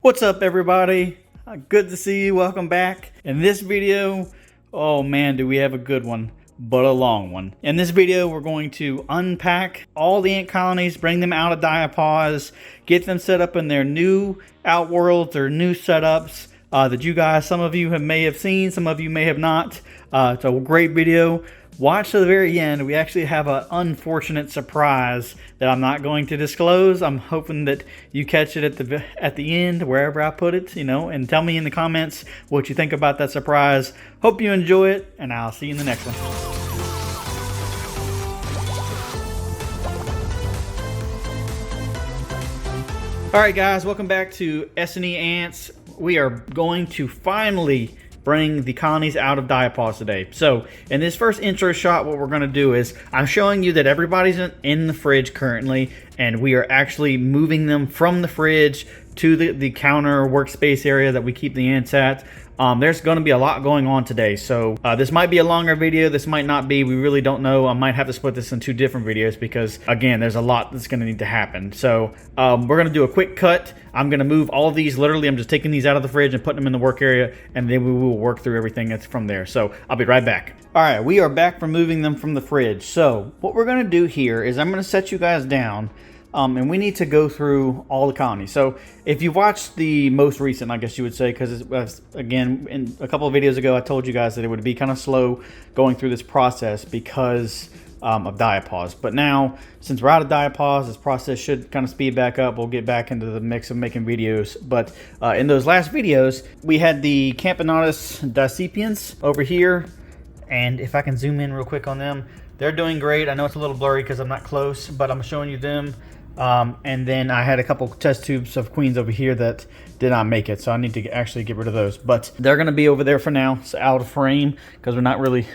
What's up, everybody? Good to see you. Welcome back. In this video, oh man, do we have a good one, but a long one. In this video, we're going to unpack all the ant colonies, bring them out of Diapause, get them set up in their new outworlds or new setups that you guys, some of you may have seen, some of you may have not. It's a great video. Watch to the very end. We actually have an unfortunate surprise that I'm not going to disclose. I'm hoping that you catch it at the end, wherever I put it, and tell me in the comments what you think about that surprise. Hope you enjoy it, and I'll see you in the next one. All right, guys, welcome back to S&E Ants. We are going to finally bring the colonies out of Diapause today. So in this first intro shot, what we're going to do is I'm showing you that everybody's in the fridge currently, and we are actually moving them from the fridge to the counter workspace area that we keep the ants at. There's going to be a lot going on today, so this might be a longer video, this might not be, we really don't know. I might have to split this in two different videos because, again, there's a lot that's going to need to happen. So we're going to do a quick cut. I'm going to move all of these, literally I'm just taking these out of the fridge and putting them in the work area, and then we will work through everything that's from there. So I'll be right back. All right, we are back from moving them from the fridge. So what we're going to do here is I'm going to set you guys down. And we need to go through all the colonies. So if you watched the most recent, I guess you would say, because again, in a couple of videos ago, I told you guys that it would be kind of slow going through this process because of Diapause. But now, since we're out of Diapause, this process should kind of speed back up. We'll get back into the mix of making videos. But in those last videos, we had the Camponotus Diapause over here. And if I can zoom in real quick on them, they're doing great. I know it's a little blurry because I'm not close, but I'm showing you them. And then I had a couple test tubes of queens over here that did not make it, so I need to actually get rid of those. But they're going to be over there for now. It's out of frame because we're not really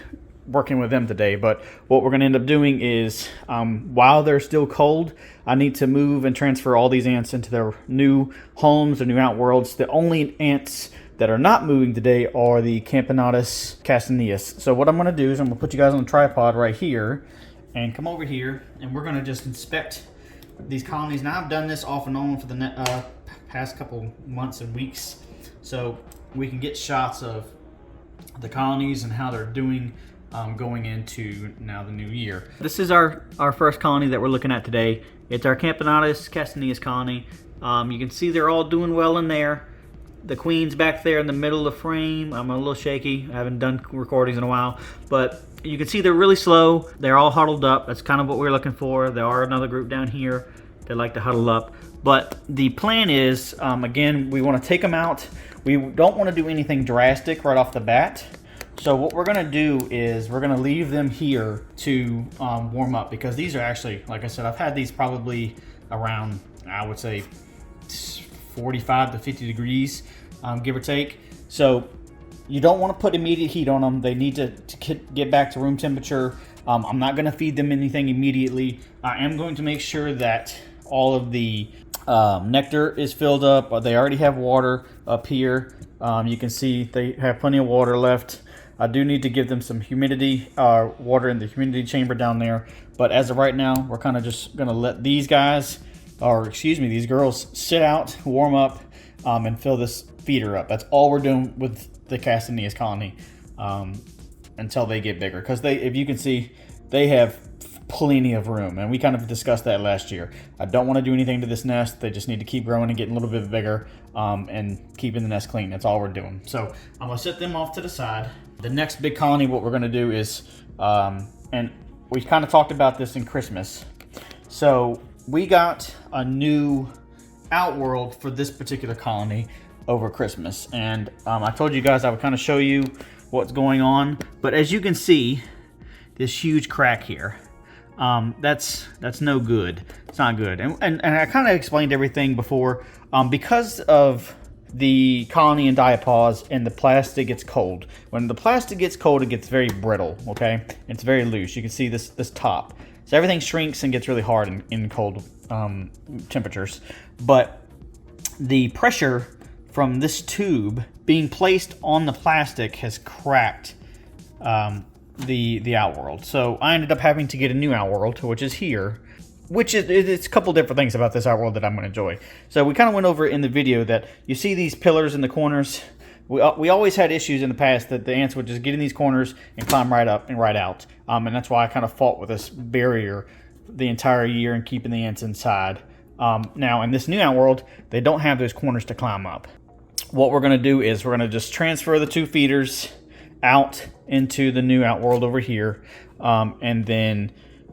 working with them today. But what we're going to end up doing is, while they're still cold, I need to move and transfer all these ants into their new homes, their new outworlds. The only ants that are not moving today are the Camponotus castaneus. So what I'm going to do is I'm going to put you guys on a tripod right here and come over here, and we're going to just inspect these colonies. Now I've done this off and on for the past couple months and weeks, so we can get shots of the colonies and how they're doing going into now the new year. This is our first colony that we're looking at today. It's our Camponotus castaneus colony. You can see they're all doing well in there. The queen's back there in the middle of the frame. I'm a little shaky. I haven't done recordings in a while, but you can see they're really slow. They're all huddled up. That's kind of what we're looking for. There are another group down here that like to huddle up. But the plan is, again, we want to take them out. We don't want to do anything drastic right off the bat. So what we're going to do is we're going to leave them here to warm up, because these are actually, like I said, I've had these probably around, I would say, 45 to 50 degrees, give or take. So you don't want to put immediate heat on them. They need to get back to room temperature. I'm not going to feed them anything immediately. I am going to make sure that all of the nectar is filled up. They already have water up here. You can see they have plenty of water left. I do need to give them some humidity, water in the humidity chamber down there. But as of right now, we're kind of just going to let these guys, or excuse me, these girls sit out, warm up, and fill this feeder up. That's all we're doing with the castaneus colony until they get bigger. Because if you can see, they have plenty of room, and we kind of discussed that last year. I don't want to do anything to this nest. They just need to keep growing and getting a little bit bigger, and keeping the nest clean. That's all we're doing. So I'm going to set them off to the side. The next big colony, what we're going to do is, and we kind of talked about this in Christmas. So we got a new outworld for this particular colony over Christmas, and I told you guys I would kind of show you what's going on. But as you can see, this huge crack here, that's no good. It's not good. And I kind of explained everything before. Because of the colony in Diapause and the plastic gets cold. When the plastic gets cold, it gets very brittle, okay? It's very loose. You can see this top. So everything shrinks and gets really hard in cold temperatures. But the pressure from this tube being placed on the plastic has cracked the outworld. So I ended up having to get a new outworld, which is here. which is it's a couple different things about this outworld that I'm going to enjoy. So we kind of went over in the video that you see these pillars in the corners. We always had issues in the past that the ants would just get in these corners and climb right up and right out. And that's why I kind of fought with this barrier the entire year and keeping the ants inside. Now in this new outworld, they don't have those corners to climb up. What we're going to do is we're going to just transfer the 2 feeders out into the new outworld over here. And then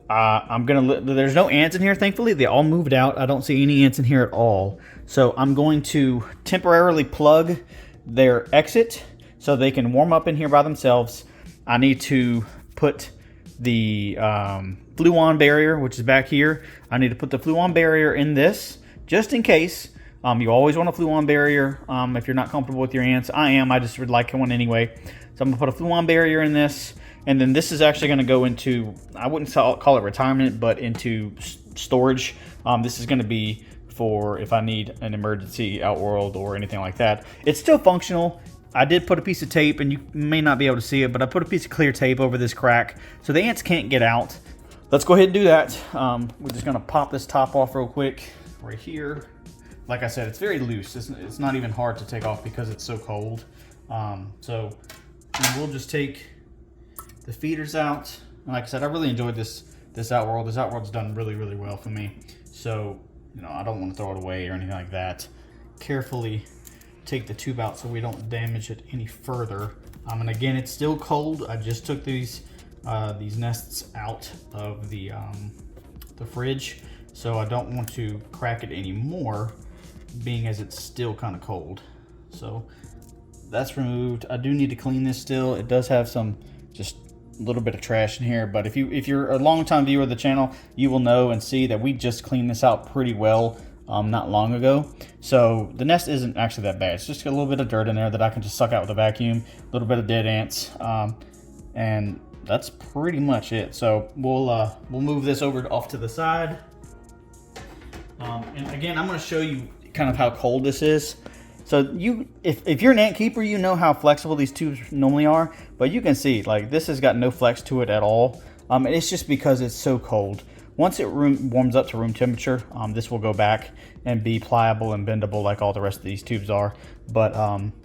there's no ants in here, thankfully. They all moved out. I don't see any ants in here at all. So I'm going to temporarily plug their exit so they can warm up in here by themselves. I need to put the fluon barrier, which is back here. I need to put the fluon barrier in this just in case. You always want a fluon barrier if you're not comfortable with your ants. I am. I just would like one anyway. So I'm going to put a fluon barrier in this. And then this is actually going to go into, I wouldn't call it retirement, but into storage. This is going to be for if I need an emergency outworld or anything like that. It's still functional. I did put a piece of tape, and you may not be able to see it, but I put a piece of clear tape over this crack so the ants can't get out. Let's go ahead and do that. We're just going to pop this top off real quick right here. Like I said, it's very loose. It's not even hard to take off because it's so cold. So we'll just take the feeders out. And like I said, I really enjoyed this outworld. This outworld's done really, really well for me. So, you know, I don't want to throw it away or anything like that. Carefully take the tube out so we don't damage it any further. And again, it's still cold. I just took these nests out of the fridge, so I don't want to crack it anymore, being as it's still kind of cold. So that's removed. I do need to clean this still. It does have some just a little bit of trash in here, but if you're a long-time viewer of the channel, you will know and see that we just cleaned this out pretty well not long ago. So the nest isn't actually that bad. It's just a little bit of dirt in there that I can just suck out with a vacuum, a little bit of dead ants, and that's pretty much it. So we'll move this over off to the side. And again, I'm going to show you kind of how cold this is. So if you're an ant keeper, you know how flexible these tubes normally are, but you can see like this has got no flex to it at all. And it's just because it's so cold. Once it warms up to room temperature, this will go back and be pliable and bendable like all the rest of these tubes are. But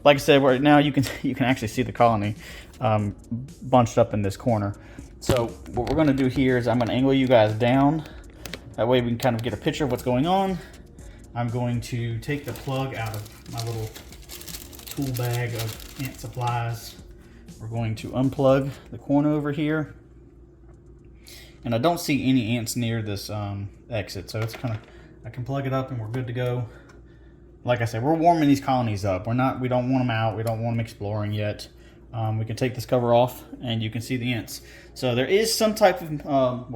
like I said, right now you can actually see the colony bunched up in this corner. So what we're going to do here is I'm going to angle you guys down. That way we can kind of get a picture of what's going on. I'm going to take the plug out of my little tool bag of ant supplies. We're going to unplug the corner over here. And I don't see any ants near this exit, so it's kind of, I can plug it up and we're good to go. Like I said, we're warming these colonies up. We don't want them out. We don't want them exploring yet. We can take this cover off and you can see the ants. So there is some type of,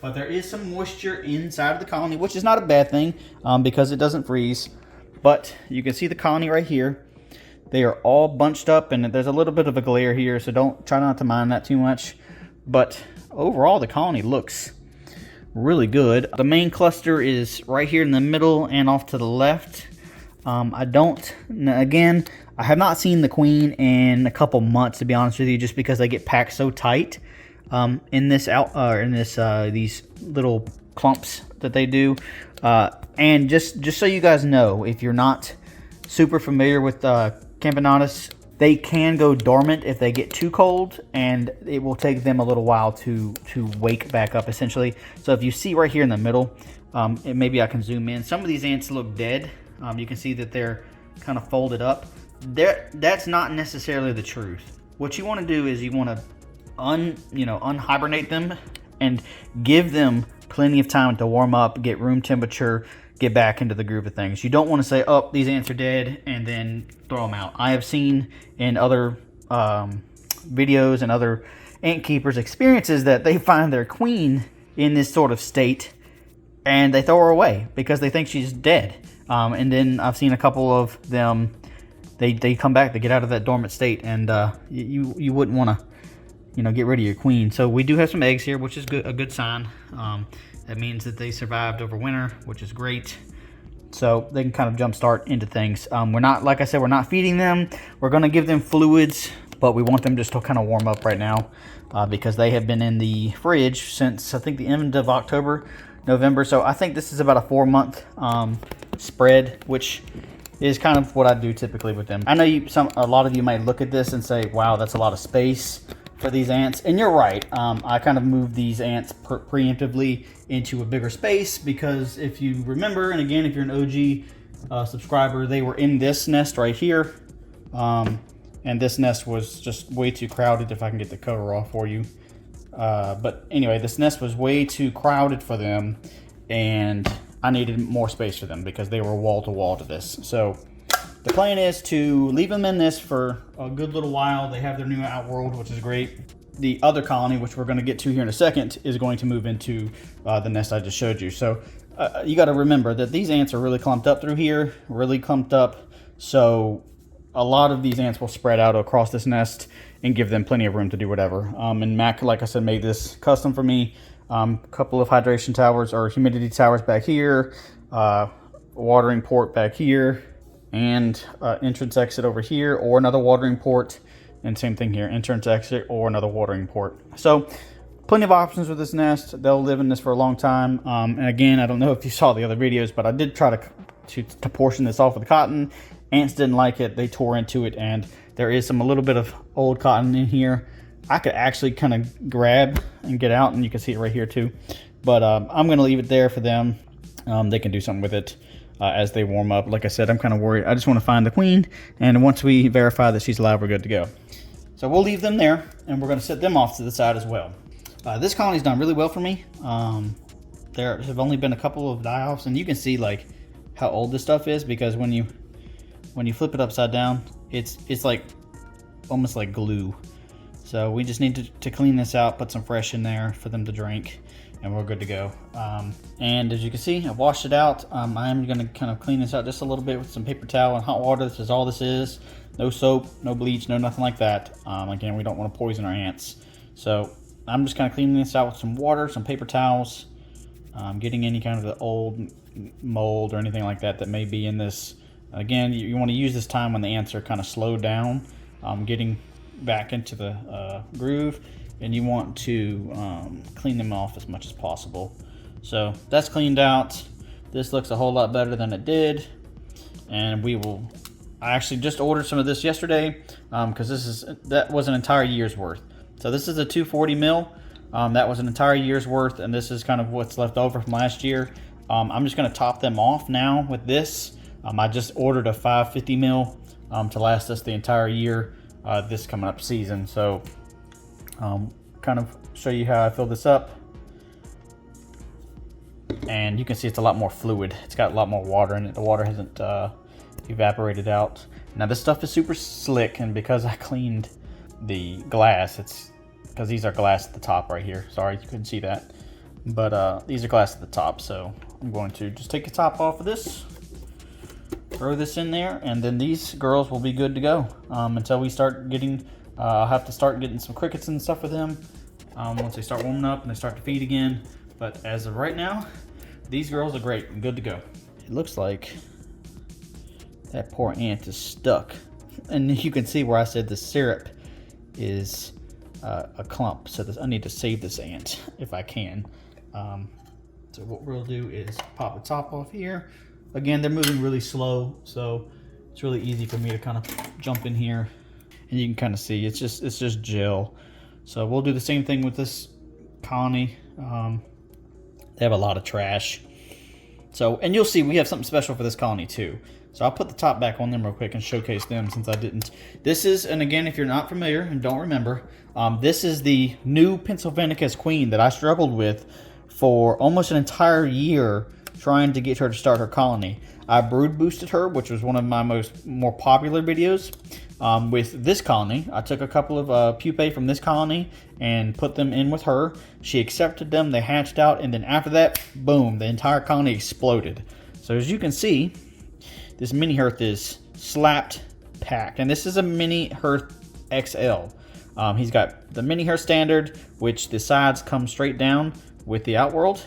but there is some moisture inside of the colony, which is not a bad thing because it doesn't freeze. But you can see the colony right here. They are all bunched up, and there's a little bit of a glare here, so try not to mind that too much. But overall, the colony looks really good. The main cluster is right here in the middle and off to the left. Again, I have not seen the queen in a couple months, to be honest with you, just because they get packed so tight in these little clumps that they do. And just so you guys know, if you're not super familiar with Camponotus, they can go dormant if they get too cold, and it will take them a little while to wake back up, essentially. So if you see right here in the middle, and maybe I can zoom in, some of these ants look dead. You can see that they're kind of folded up. That's not necessarily the truth. What you want to do is you want to unhibernate them and give them plenty of time to warm up, get room temperature, get back into the groove of things. You don't want to say, oh, these ants are dead, and then throw them out. I have seen in other videos and other ant keepers' experiences that they find their queen in this sort of state and they throw her away because they think she's dead. And then I've seen a couple of them, they come back, they get out of that dormant state, and you wouldn't want to get rid of your queen. So we do have some eggs here, which is a good sign. That means that they survived over winter, which is great. So they can kind of jumpstart into things. We're not, like I said, we're not feeding them. We're going to give them fluids, but we want them just to kind of warm up right now because they have been in the fridge since I think the end of October, November. So I think this is about a 4-month spread, which is kind of what I do typically with them. I know a lot of you might look at this and say, wow, that's a lot of space for these ants, and you're right. I kind of moved these ants preemptively into a bigger space because if you remember, and again, if you're an OG subscriber, they were in this nest right here, and this nest was just way too crowded. If I can get the cover off for you, but anyway, this nest was way too crowded for them, and I needed more space for them because they were wall to wall to this. So the plan is to leave them in this for a good little while. They have their new outworld, which is great. The other colony, which we're going to get to here in a second, is going to move into the nest I just showed you. So you got to remember that these ants are really clumped up through here, really clumped up. So a lot of these ants will spread out across this nest and give them plenty of room to do whatever. And Mac, like I said, made this custom for me. A couple of hydration towers or humidity towers back here, watering port back here, and entrance exit over here, or another watering port, and same thing here, entrance exit or another watering port. So plenty of options with this nest. They'll live in this for a long time. And again, I don't know if you saw the other videos, but I did try to portion this off with cotton. Ants didn't like it. They tore into it, and there is a little bit of old cotton in here. I could actually kind of grab and get out, and you can see it right here too. But I'm going to leave it there for them. They can do something with it as they warm up. Like I said, I'm kind of worried. I just want to find the queen, and once we verify that she's alive, we're good to go. So we'll leave them there, and we're going to set them off to the side as well. This colony's done really well for me. There have only been a couple of die-offs, and you can see like how old this stuff is, because when you flip it upside down, it's like almost like glue. So we just need to clean this out, put some fresh in there for them to drink, and we're good to go. And as you can see, I've washed it out. I'm going to kind of clean this out just a little bit with some paper towel and hot water. This is all this is. No soap, no bleach, no nothing like that. Again, we don't want to poison our ants. So I'm just kind of cleaning this out with some water, some paper towels, getting any kind of the old mold or anything like that that may be in this. Again, you want to use this time when the ants are kind of slowed down, getting back into the groove, and you want to clean them off as much as possible. So that's cleaned out. This looks a whole lot better than it did, and I actually just ordered some of this yesterday because that was an entire year's worth. So this is a 240 mil. That was an entire year's worth, and this is kind of what's left over from last year. I'm just going to top them off now with this. I just ordered a 550 mil to last us the entire year. This coming up season. So kind of show you how I fill this up, and you can see it's a lot more fluid. It's got a lot more water in it. The water hasn't evaporated out. Now this stuff is super slick, and because I cleaned the glass, it's because these are glass at the top right here. Sorry you couldn't see that, but these are glass at the top. So I'm going to just take the top off of this, throw this in there, and then these girls will be good to go until we start getting, I'll have to start getting some crickets and stuff for them once they start warming up and they start to feed again. But as of right now, these girls are great and good to go. It looks like that poor ant is stuck. And you can see where I said the syrup is a clump. So I need to save this ant if I can. So what we'll do is pop the top off here. Again, they're moving really slow, so it's really easy for me to kind of jump in here, and you can kind of see it's just gel. So we'll do the same thing with this colony. They have a lot of trash. So, and you'll see we have something special for this colony too. So I'll put the top back on them real quick and showcase them since I didn't. This is, and again, if you're not familiar and don't remember, this is the new Pennsylvanicus queen that I struggled with for almost an entire year trying to get her to start her colony. I brood boosted her, which was one of my more popular videos. With this colony, I took a couple of pupae from this colony and put them in with her. She accepted them, they hatched out, and then after that, boom, the entire colony exploded. So as you can see, this mini hearth is slapped packed, and this is a mini hearth XL. He's got the mini hearth standard, which the sides come straight down with the outworld,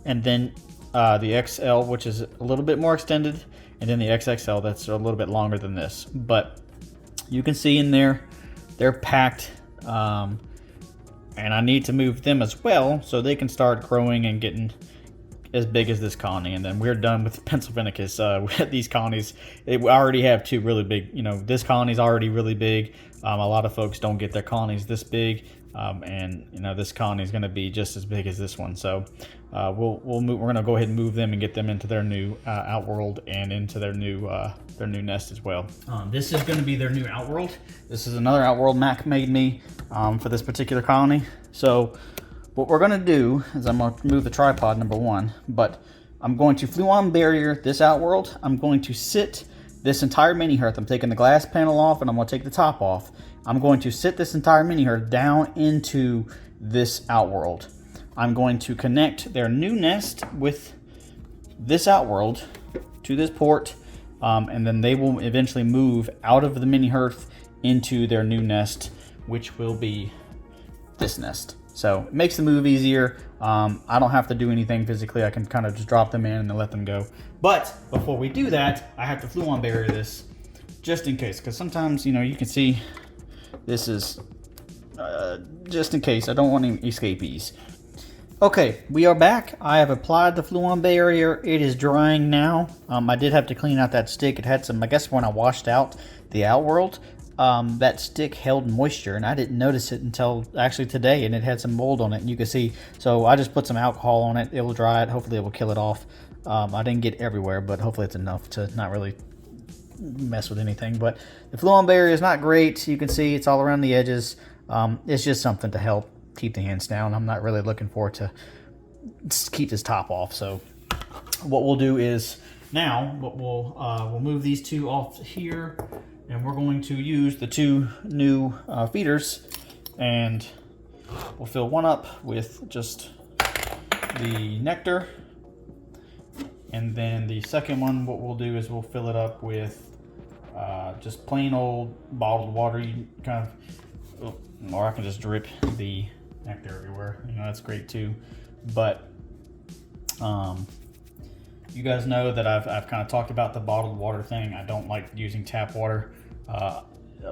and then the XL, which is a little bit more extended, and then the XXL that's a little bit longer than this. But you can see in there they're packed, and I need to move them as well so they can start growing and getting as big as this colony. And then we're done with Pennsylvanicus. These colonies, we already have two really big, you know, this colony's already really big. A lot of folks don't get their colonies this big, and you know, this colony is going to be just as big as this one. So we're going to go ahead and move them and get them into their new outworld and into their new nest as well. This is going to be their new outworld. This is another outworld Mac made me for this particular colony. So what we're going to do is I'm going to move the tripod, number one, but I'm going to fluon barrier this outworld. I'm going to sit this entire mini hearth. I'm taking the glass panel off and I'm going to take the top off. I'm going to sit this entire mini hearth down into this outworld. I'm going to connect their new nest with this outworld to this port, and then they will eventually move out of the mini hearth into their new nest, which will be this nest. So it makes the move easier. I don't have to do anything physically. I can kind of just drop them in and then let them go. But before we do that, I have to fluon barrier this just in case, because sometimes, you know, you can see this is just in case. I don't want any escapees. Okay, we are back. I have applied the fluon barrier. It is drying now. I did have to clean out that stick. It had some, I guess when I washed out the outworld, that stick held moisture, and I didn't notice it until actually today, and it had some mold on it, and you can see. So I just put some alcohol on it. It will dry it. Hopefully it will kill it off. I didn't get everywhere, but hopefully it's enough to not really mess with anything. But the fluon barrier is not great. You can see it's all around the edges. It's just something to help keep the ants down. I'm not really looking forward to keep this top off. So what we'll do is now we'll move these two off here, and we're going to use the two new feeders, and we'll fill one up with just the nectar, and then the second one, what we'll do is we'll fill it up with just plain old bottled water. You kind of, or I can just drip the nectar everywhere. You know, that's great too. But you guys know that I've kind of talked about the bottled water thing. I don't like using tap water. A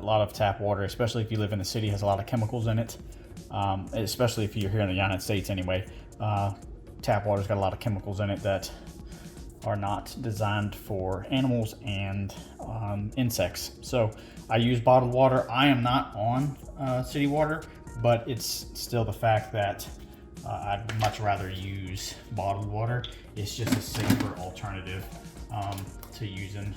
lot of tap water, especially if you live in the city, has a lot of chemicals in it. Especially if you're here in the United States anyway. Tap water's got a lot of chemicals in it that are not designed for animals and insects. So I use bottled water. I am not on city water, but it's still the fact that I'd much rather use bottled water. It's just a safer alternative to using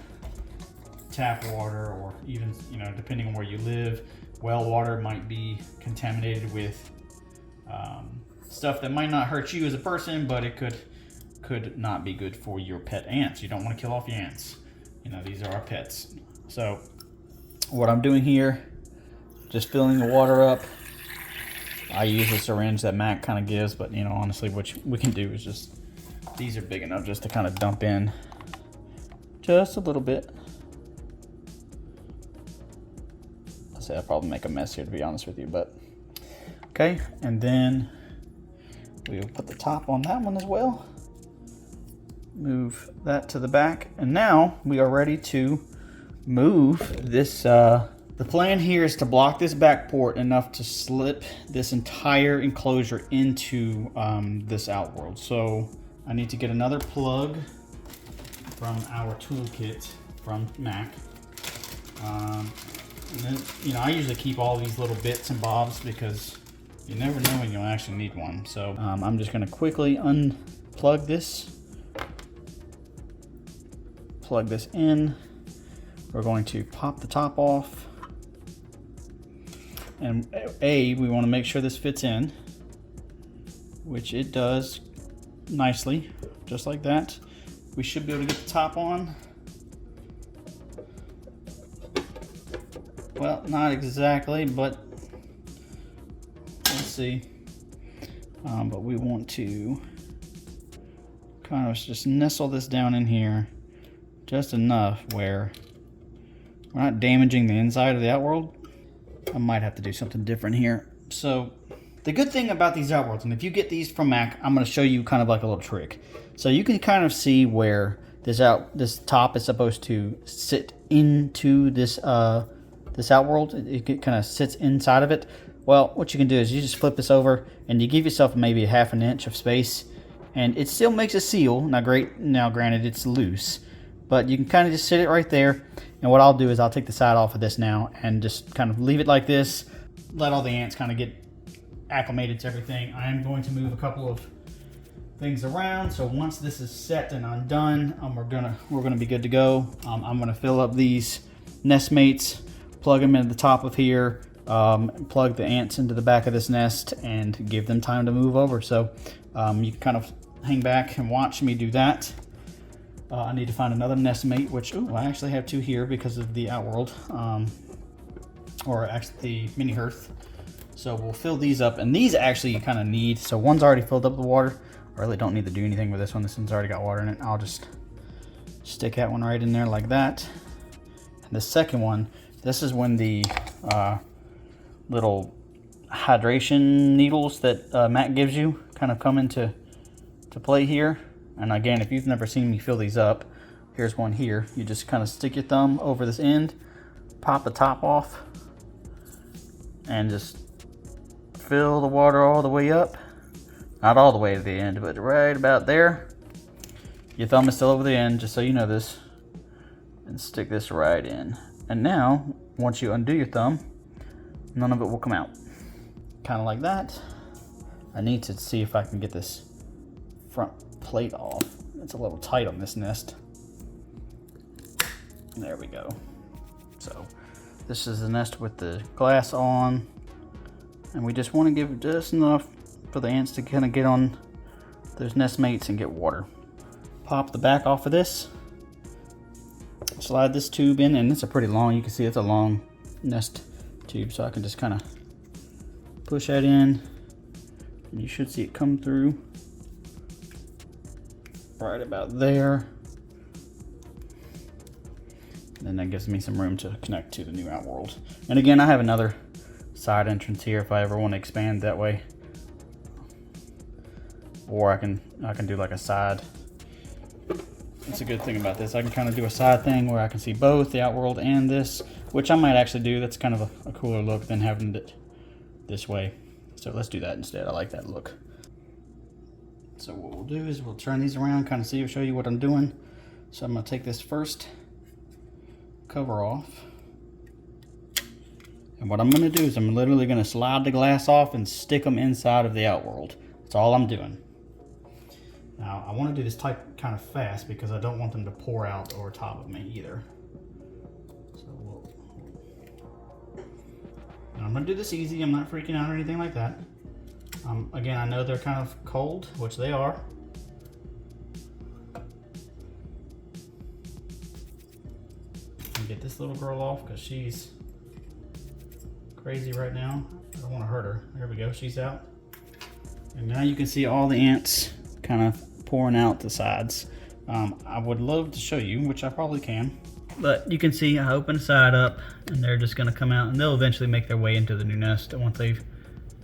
tap water, or even, you know, depending on where you live, well water might be contaminated with stuff that might not hurt you as a person, but it could not be good for your pet ants. You don't want to kill off your ants. You know, these are our pets. So what I'm doing here, just filling the water up. I use a syringe that Mac kind of gives, but you know, honestly, what we can do is just, these are big enough just to kind of dump in just a little bit. I'll say I'll probably make a mess here, to be honest with you, but okay. And then we'll put the top on that one as well. Move that to the back, and now we are ready to move this. The plan here is to block this back port enough to slip this entire enclosure into this outworld. So I need to get another plug from our toolkit from Mac. And then, you know, I usually keep all these little bits and bobs because you never know when you'll actually need one. So I'm just going to quickly unplug this. Plug this in. We're going to pop the top off. And we want to make sure this fits in, which it does nicely, just like that. We should be able to get the top on. Well, not exactly, but let's see. But we want to kind of just nestle this down in here just enough where we're not damaging the inside of the outworld. I might have to do something different here. So the good thing about these outworlds, and if you get these from Mac, I'm going to show you kind of like a little trick. So you can kind of see where this top is supposed to sit into this this outworld, it kind of sits inside of it. Well, what you can do is you just flip this over and you give yourself maybe a ½ inch of space, and it still makes a seal. Now granted, it's loose, but you can kind of just sit it right there. And what I'll do is I'll take the side off of this now and just kind of leave it like this. Let all the ants kind of get acclimated to everything. I am going to move a couple of things around, so once this is set and undone, we're gonna be good to go. I'm gonna fill up these nest mates, plug them into the top of here, plug the ants into the back of this nest, and give them time to move over. So you can kind of hang back and watch me do that. I need to find another nest mate, which I actually have 2 here because of the outworld, or actually the mini hearth. So we'll fill these up, and these actually you kind of need. So one's already filled up with water. I really don't need to do anything with this one. This one's already got water in it. I'll just stick that one right in there like that. And the second one, this is when the little hydration needles that Matt gives you kind of come into play here. And again, if you've never seen me fill these up, here's one here. You just kind of stick your thumb over this end, pop the top off, and just fill the water all the way up. Not all the way to the end, but right about there. Your thumb is still over the end, just so you know this. And stick this right in. And now, once you undo your thumb, none of it will come out. Kind of like that. I need to see if I can get this front plate off. It's a little tight on this nest. There we go. So, this is the nest with the glass on. And we just want to give just enough for the ants to kind of get on those nest mates and get water. Pop the back off of this. Slide this tube in, and it's a pretty long, you can see it's a long nest tube, so I can just kind of push that in, and you should see it come through right about there. And then that gives me some room to connect to the new outworld. And again, I have another side entrance here if I ever want to expand that way. Or I can do like a side. That's a good thing about this. I can kind of do a side thing where I can see both the outworld and this, which I might actually do. That's kind of a cooler look than having it this way. So let's do that instead. I like that look. So what we'll do is we'll turn these around, kind of show you what I'm doing. So I'm gonna take this first cover off. And what I'm gonna do is I'm literally gonna slide the glass off and stick them inside of the outworld. That's all I'm doing. Now, I want to do this kind of fast because I don't want them to pour out over top of me either. So I'm going to do this easy. I'm not freaking out or anything like that. Again, I know they're kind of cold, which they are. And get this little girl off because she's crazy right now. I don't want to hurt her. There we go. She's out. And now you can see all the ants kind of pouring out the sides. I would love to show you, which I probably can. But you can see I open the side up and they're just gonna come out, and they'll eventually make their way into the new nest once they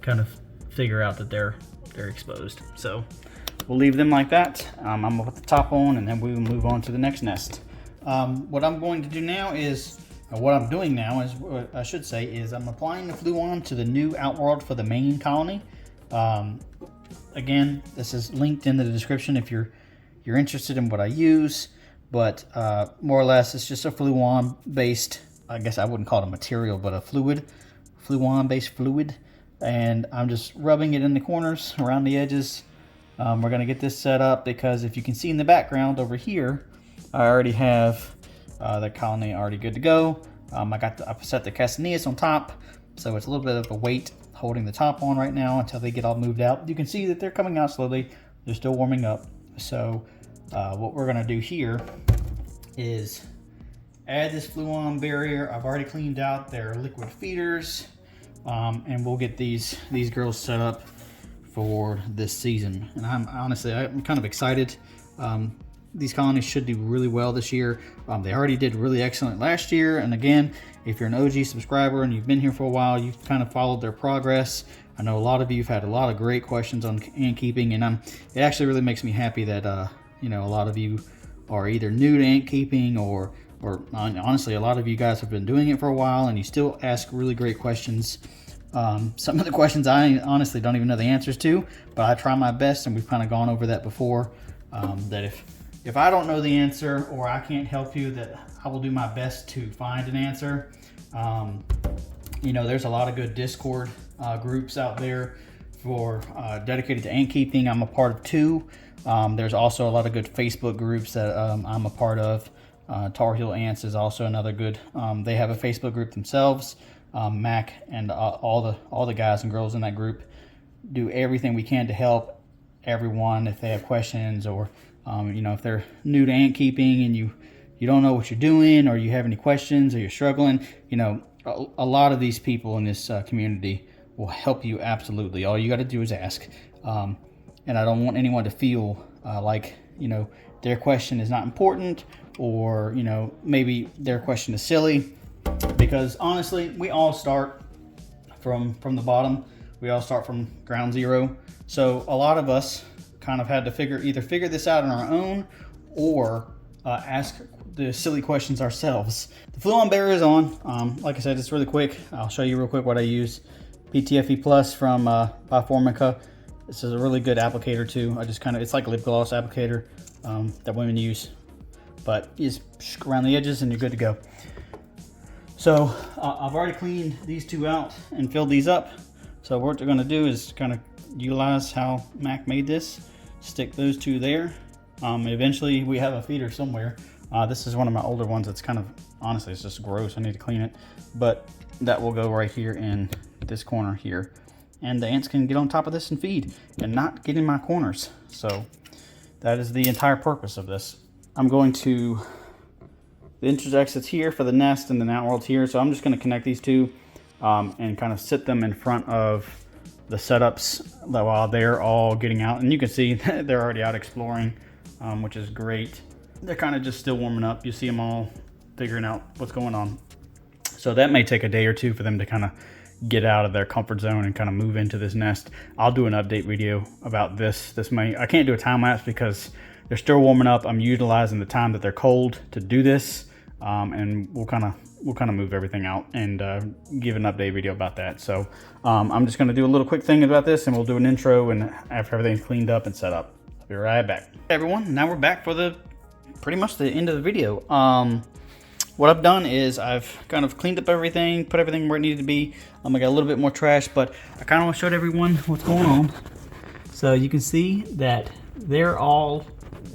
kind of figure out that they're exposed. So we'll leave them like that. I'm gonna put the top on and then we will move on to the next nest. What I'm going to do now is, what I'm doing now is, what I should say is I'm applying the Fluon to the new outworld for the main colony. Again, this is linked in the description if you're interested in what I use, but more or less it's just a Fluon based, I guess I wouldn't call it a material, but a Fluon based fluid, and I'm just rubbing it in the corners around the edges. We're going to get this set up because if you can see in the background over here, I already have the colony already good to go. I've set the castanillas on top, so it's a little bit of a weight holding the top on right now until they get all moved out. You can see that they're coming out slowly. They're still warming up. So what we're gonna do here is add this Fluon barrier. I've already cleaned out their liquid feeders, and we'll get these girls set up for this season. And I'm kind of excited. These colonies should do really well this year. They already did really excellent last year. And again, if you're an OG subscriber and you've been here for a while, you've kind of followed their progress. I know a lot of you have had a lot of great questions on ant keeping, and it actually really makes me happy that a lot of you are either new to ant keeping or or honestly, a lot of you guys have been doing it for a while and you still ask really great questions. Some of the questions I honestly don't even know the answers to, but I try my best, and we've kind of gone over that before, that if I don't know the answer or I can't help you, that I will do my best to find an answer. You know, there's a lot of good Discord groups out there for dedicated to ant keeping. I'm a part of 2. There's also a lot of good Facebook groups that I'm a part of. Tar Heel Ants is also another good. They have a Facebook group themselves. Mac and all the guys and girls in that group do everything we can to help everyone if they have questions, or you know, if they're new to ant keeping and you don't know what you're doing, or you have any questions, or you're struggling. You know, a lot of these people in this community will help you absolutely. All you got to do is ask. And I don't want anyone to feel like, you know, their question is not important, or, you know, maybe their question is silly, because honestly, we all start from the bottom. We all start from ground zero. So a lot of us kind of had to either figure this out on our own, or ask the silly questions ourselves. The fluon barrier is on. Like I said, it's really quick. I'll show you real quick what I use. PTFE Plus from by Formica. This is a really good applicator too. It's like a lip gloss applicator that women use, but you just around the edges and you're good to go. So I've already cleaned these 2 out and filled these up. So what we're gonna do is kind of utilize how Mac made this. Stick those 2 there. Eventually we have a feeder somewhere. This is one of my older ones. It's kind of, honestly, it's just gross. I need to clean it, but that will go right here in this corner here. And the ants can get on top of this and feed and not get in my corners. So that is the entire purpose of this. I'm going to, the entrance exits here for the nest and the outworld's here. So I'm just going to connect these 2 and kind of sit them in front of the setups while they're all getting out. And you can see they're already out exploring, which is great. They're kind of just still warming up. You see them all figuring out what's going on. So that may take a day or 2 for them to kind of get out of their comfort zone and kind of move into this nest. I'll do an update video about this. I can't do a time lapse because they're still warming up. I'm utilizing the time that they're cold to do this, and we'll kind of move everything out and give an update video about that. So I'm just going to do a little quick thing about this, and we'll do an intro and after everything's cleaned up and set up. I'll be right back. Hey everyone, now we're back for pretty much the end of the video. What I've done is I've kind of cleaned up everything, put everything where it needed to be. I got a little bit more trash, but I kind of showed everyone what's going on. So you can see that they're all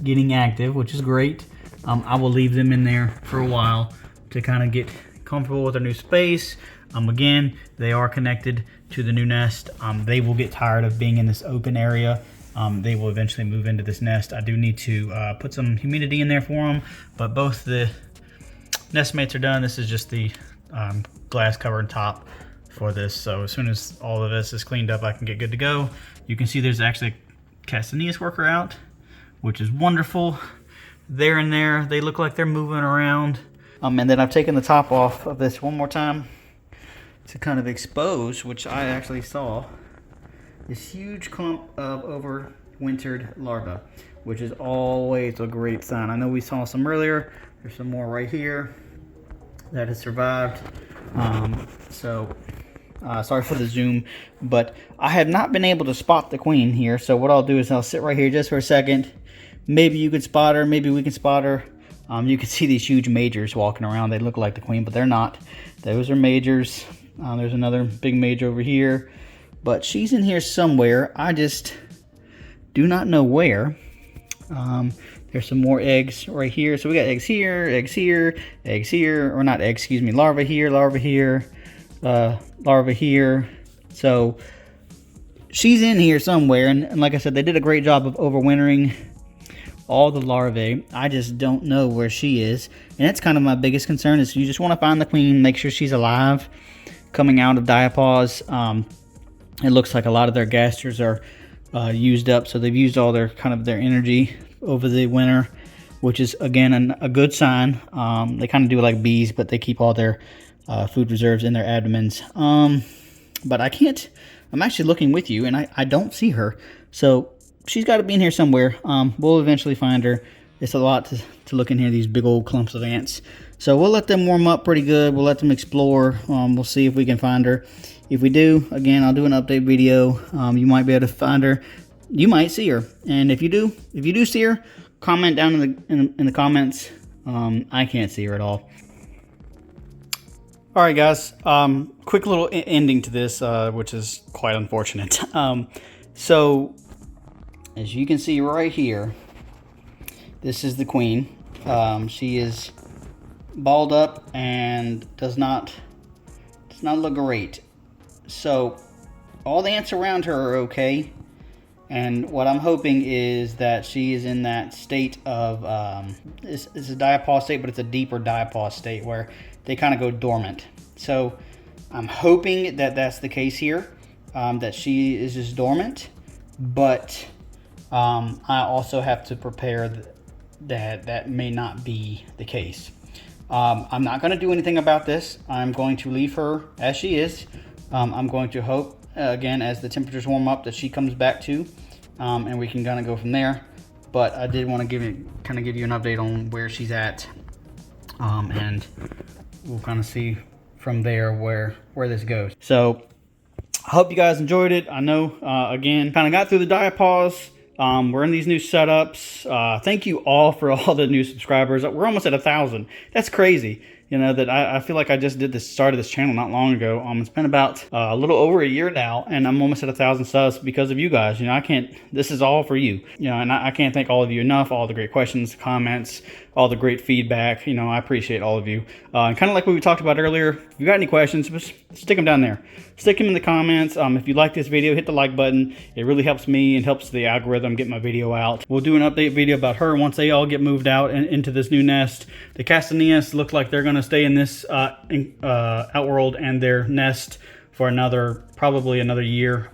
getting active, which is great. I will leave them in there for a while to kind of get comfortable with their new space. Again, they are connected to the new nest. They will get tired of being in this open area. They will eventually move into this nest. I do need to put some humidity in there for them, but both the nest mates are done. This is just the glass cover and top for this. So as soon as all of this is cleaned up, I can get good to go. You can see there's actually a Castaneus worker out, which is wonderful. They're in there. They look like they're moving around. And then I've taken the top off of this one more time to kind of expose, which I actually saw, this huge clump of overwintered larvae, which is always a great sign. I know we saw some earlier. There's some more right here that has survived. Sorry for the zoom, but I have not been able to spot the queen here. So what I'll do is I'll sit right here just for a second. Maybe you could spot her. Maybe we can spot her. You can see these huge majors walking around. They look like the queen, but they're not. Those are majors. There's another big major over here, but she's in here somewhere. I just do not know where. There's some more eggs right here. So we got eggs here, eggs here, eggs here, or not eggs, excuse me, larvae here, larvae here, larvae here. So she's in here somewhere, and like I said, they did a great job of overwintering all the larvae. I just don't know where she is, and that's kind of my biggest concern, is you just want to find the queen, make sure she's alive, coming out of Diapause. It looks like a lot of their gasters are used up, so they've used all their their energy over the winter, which is again a good sign. They kind of do it like bees, but they keep all their food reserves in their abdomens. But I can't, I'm actually looking with you and I don't see her, so she's got to be in here somewhere. We'll eventually find her. It's a lot to look in here, these big old clumps of ants. So we'll let them warm up pretty good. We'll let them explore. We'll see if we can find her. If we do, again, I'll do an update video. You might be able to find her. You might see her. And if you do see her, comment down in the comments. I can't see her at all. All right, guys. Quick little ending to this, which is quite unfortunate. So, as you can see right here, this is the queen. She is balled up and does not look great. So, all the ants around her are okay. And what I'm hoping is that she is in that state of, it's a diapause state, but it's a deeper diapause state where they kind of go dormant. So I'm hoping that that's the case here, that she is just dormant. But I also have to prepare that may not be the case. I'm not going to do anything about this. I'm going to leave her as she is. I'm going to hope, again, as the temperatures warm up, that she comes back to, and we can kind of go from there. But I did want to give you an update on where she's at, and we'll kind of see from there where this goes. So I hope you guys enjoyed it. I know, again, kind of got through the diapause. We're in these new setups. Thank you all for all the new subscribers. We're almost at 1,000. That's crazy. You know, that I feel like I just started this channel not long ago. It's been about a little over a year now, and I'm almost at 1,000 subs because of you guys. You know, this is all for you. You know, and I can't thank all of you enough. All the great questions, comments, all the great feedback. You know, I appreciate all of you. And kind of like what we talked about earlier, if you got any questions, just stick them down there. Stick them in the comments. If you like this video, hit the like button. It really helps me and helps the algorithm get my video out. We'll do an update video about her once they all get moved out and into this new nest. The Castanillas look like they're going to stay in this outworld and their nest for probably another year.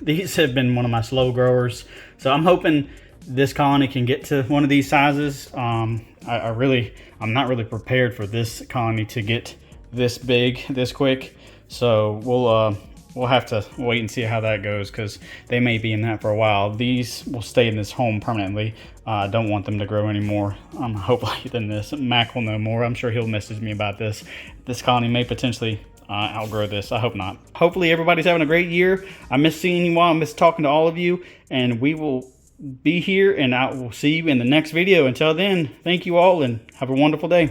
These have been one of my slow growers, so I'm hoping this colony can get to one of these sizes. I'm not really prepared for this colony to get this big this quick, so we'll have to wait and see how that goes, because they may be in that for a while. These will stay in this home permanently. I don't want them to grow anymore. Hopefully than this. Mac will know more. I'm sure he'll message me about this. This colony may potentially outgrow this. I hope not. Hopefully everybody's having a great year. I miss seeing you all. I miss talking to all of you, and we will be here, and I will see you in the next video. Until then, thank you all and have a wonderful day.